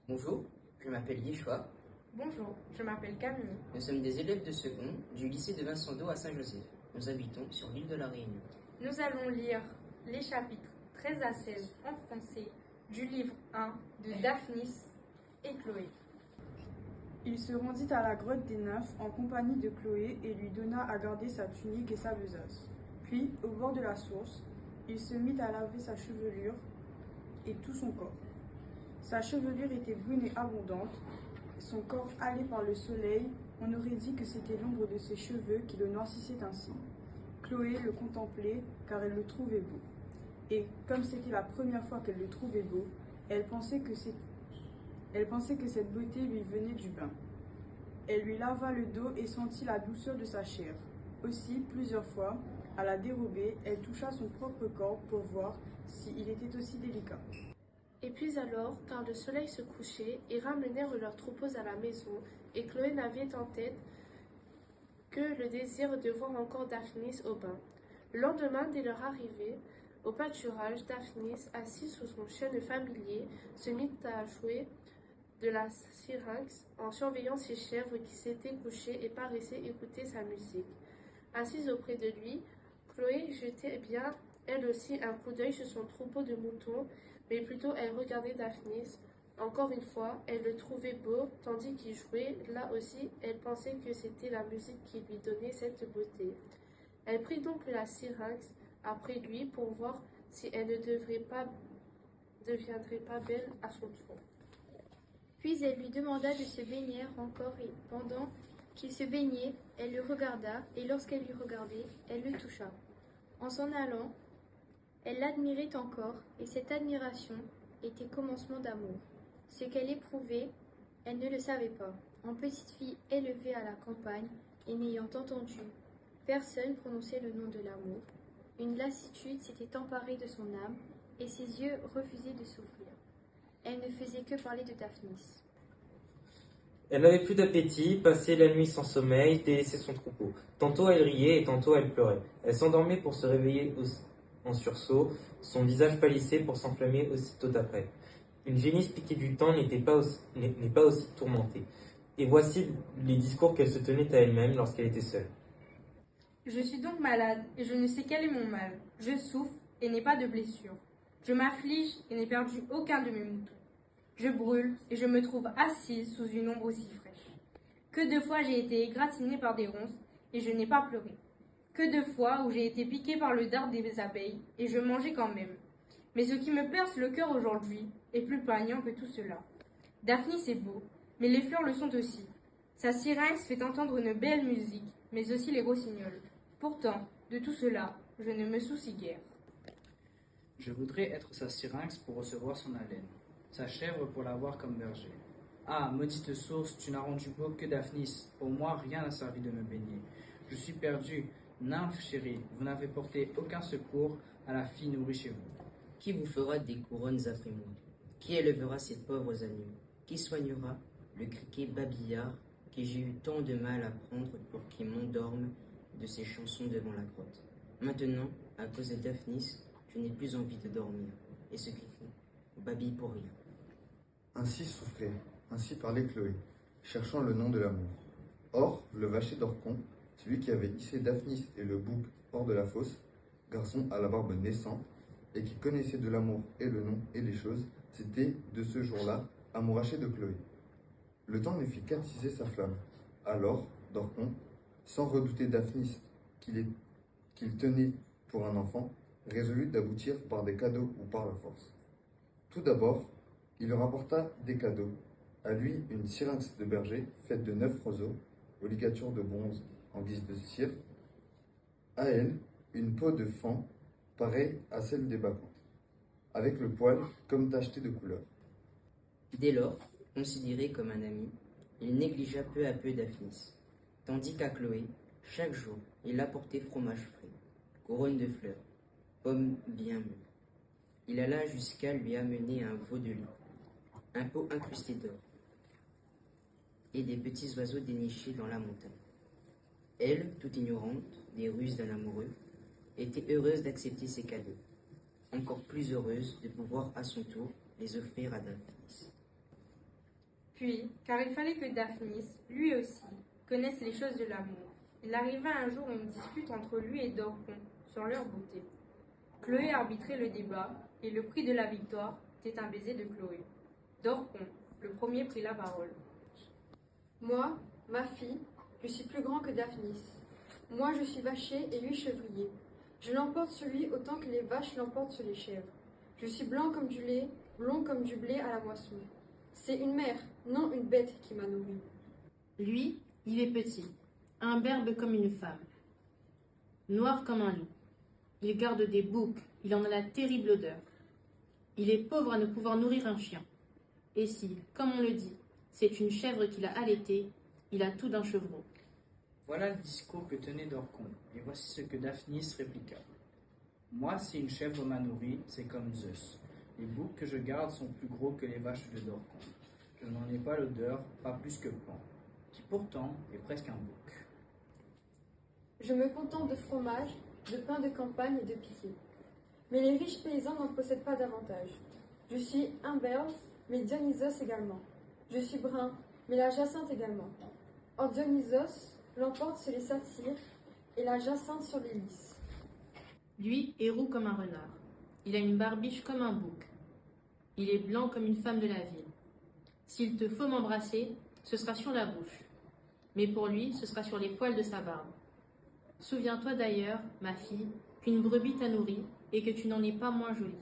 Bonjour, je m'appelle Yeshua. Bonjour, je m'appelle Camille. Nous sommes des élèves de seconde du lycée de Vincent d'Eau à Saint-Joseph. Nous habitons sur l'île de la Réunion. Nous allons lire les chapitres 13 à 16 en français du livre 1 de Daphnis et Chloé. Il se rendit à la grotte des nymphes en compagnie de Chloé et lui donna à garder sa tunique et sa besace. Puis, au bord de la source, il se mit à laver sa chevelure et tout son corps. Sa chevelure était brune et abondante, son corps hâlé par le soleil, on aurait dit que c'était l'ombre de ses cheveux qui le noircissait ainsi. Chloé le contemplait car elle le trouvait beau. Et comme c'était la première fois qu'elle le trouvait beau, elle pensait que cette beauté lui venait du bain. Elle lui lava le dos et sentit la douceur de sa chair. Aussi, plusieurs fois, à la dérobée, elle toucha son propre corps pour voir s'il était aussi délicat. Et puis alors, car le soleil se couchait, ils ramenèrent leurs troupeaux à la maison, et Chloé n'avait en tête que le désir de voir encore Daphnis au bain. Le lendemain, dès leur arrivée au pâturage, Daphnis, assis sous son chêne familier, se mit à jouer de la syrinx en surveillant ses chèvres qui s'étaient couchées et paraissaient écouter sa musique. Assise auprès de lui, Chloé jetait bien, elle aussi, un coup d'œil sur son troupeau de moutons, mais plutôt elle regardait Daphnis. Encore une fois, elle le trouvait beau, tandis qu'il jouait. Là aussi, elle pensait que c'était la musique qui lui donnait cette beauté. Elle prit donc la syrinx après lui pour voir si elle ne deviendrait pas belle à son tour. Puis elle lui demanda de se baigner encore et pendant qu'il se baignait, elle le regarda et lorsqu'elle lui regardait, elle le toucha. En s'en allant, elle l'admirait encore et cette admiration était commencement d'amour. Ce qu'elle éprouvait, elle ne le savait pas. En petite fille élevée à la campagne et n'ayant entendu personne prononcer le nom de l'amour, une lassitude s'était emparée de son âme et ses yeux refusaient de s'ouvrir. Elle ne faisait que parler de Daphnis. Elle n'avait plus d'appétit, passait la nuit sans sommeil, délaissait son troupeau. Tantôt elle riait et tantôt elle pleurait. Elle s'endormait pour se réveiller en sursaut, son visage pâlissait pour s'enflammer aussitôt après. Une génisse piquée du temps n'est pas aussi tourmentée. Et voici les discours qu'elle se tenait à elle-même lorsqu'elle était seule. Je suis donc malade et je ne sais quel est mon mal. Je souffre et n'ai pas de blessure. Je m'afflige et n'ai perdu aucun de mes moutons. Je brûle et je me trouve assise sous une ombre aussi fraîche. Que de fois j'ai été égratignée par des ronces et je n'ai pas pleuré. Que de fois où j'ai été piquée par le dard des abeilles et je mangeais quand même. Mais ce qui me perce le cœur aujourd'hui est plus poignant que tout cela. Daphnis est beau, mais les fleurs le sont aussi. Sa syrinx fait entendre une belle musique, mais aussi les rossignols. Pourtant, de tout cela, je ne me soucie guère. Je voudrais être sa syrinx pour recevoir son haleine, sa chèvre pour l'avoir comme berger. Ah, maudite source, tu n'as rendu beau que Daphnis. Pour moi, rien n'a servi de me baigner. Je suis perdu. Nymphe chérie, vous n'avez porté aucun secours à la fille nourrie chez vous. Qui vous fera des couronnes après moi? Qui élèvera ces pauvres agneaux? Qui soignera le criquet babillard que j'ai eu tant de mal à prendre pour qu'il m'endorme de ses chansons devant la grotte? Maintenant, à cause de Daphnis, je n'ai plus envie de dormir. Et ce criquet babille pour rien. Ainsi souffrait, ainsi parlait Chloé, cherchant le nom de l'amour. Or, le vacher d'Orcon, celui qui avait hissé Daphnis et le bouc hors de la fosse, garçon à la barbe naissante, et qui connaissait de l'amour et le nom et les choses, c'était, de ce jour-là, amouraché de Chloé. Le temps ne fit qu'attiser sa flamme. Alors, Dorcon, sans redouter Daphnis qu'il tenait pour un enfant, résolut d'aboutir par des cadeaux ou par la force. Tout d'abord, il leur apporta des cadeaux. À lui, une syrinx de berger faite de 9 roseaux, aux ligatures de bronze en guise de cire. À elle, une peau de faon, pareille à celle des bacchantes, avec le poil comme tacheté de couleur. Dès lors, considéré comme un ami, il négligea peu à peu Daphnis, tandis qu'à Chloé, chaque jour, il apportait fromage frais, couronne de fleurs, pommes bien mûres. Il alla jusqu'à lui amener un veau de lit, un pot incrusté d'or, et des petits oiseaux dénichés dans la montagne. Elle, toute ignorante des ruses d'un amoureux, était heureuse d'accepter ces cadeaux, encore plus heureuse de pouvoir à son tour les offrir à Daphnis. Puis, car il fallait que Daphnis, lui aussi, connaisse les choses de l'amour, il arriva un jour une dispute entre lui et Dorcon sur leur beauté. Chloé arbitrait le débat, et le prix de la victoire était un baiser de Chloé. Dorcon, le premier, prit la parole. Moi, ma fille, je suis plus grand que Daphnis. Moi, je suis vacher et lui chevrier. Je l'emporte sur lui autant que les vaches l'emportent sur les chèvres. Je suis blanc comme du lait, blond comme du blé à la moisson. C'est une mère, non une bête qui m'a nourri. Lui, il est petit, imberbe comme une femme, noir comme un loup. Il garde des boucs, il en a la terrible odeur. Il est pauvre à ne pouvoir nourrir un chien. Et si, comme on le dit, c'est une chèvre qu'il a allaitée, il a tout d'un chevreau. Voilà le discours que tenait Dorcon, et voici ce que Daphnis répliqua. Moi, si une chèvre m'a nourri, c'est comme Zeus. Les boucs que je garde sont plus gros que les vaches de Dorcon. Je n'en ai pas l'odeur, pas plus que Pan, qui pourtant est presque un bouc. Je me contente de fromage, de pain de campagne et de piquet. Mais les riches paysans n'en possèdent pas davantage. Je suis imberbe, mais Dionysos également. Je suis brun, mais la jacinthe également. Or Dionysos l'emporte sur les satyres et la jacinthe sur les lys. Lui est roux comme un renard. Il a une barbiche comme un bouc. Il est blanc comme une femme de la ville. S'il te faut m'embrasser, ce sera sur la bouche. Mais pour lui, ce sera sur les poils de sa barbe. Souviens-toi d'ailleurs, ma fille, qu'une brebis t'a nourrie et que tu n'en es pas moins jolie.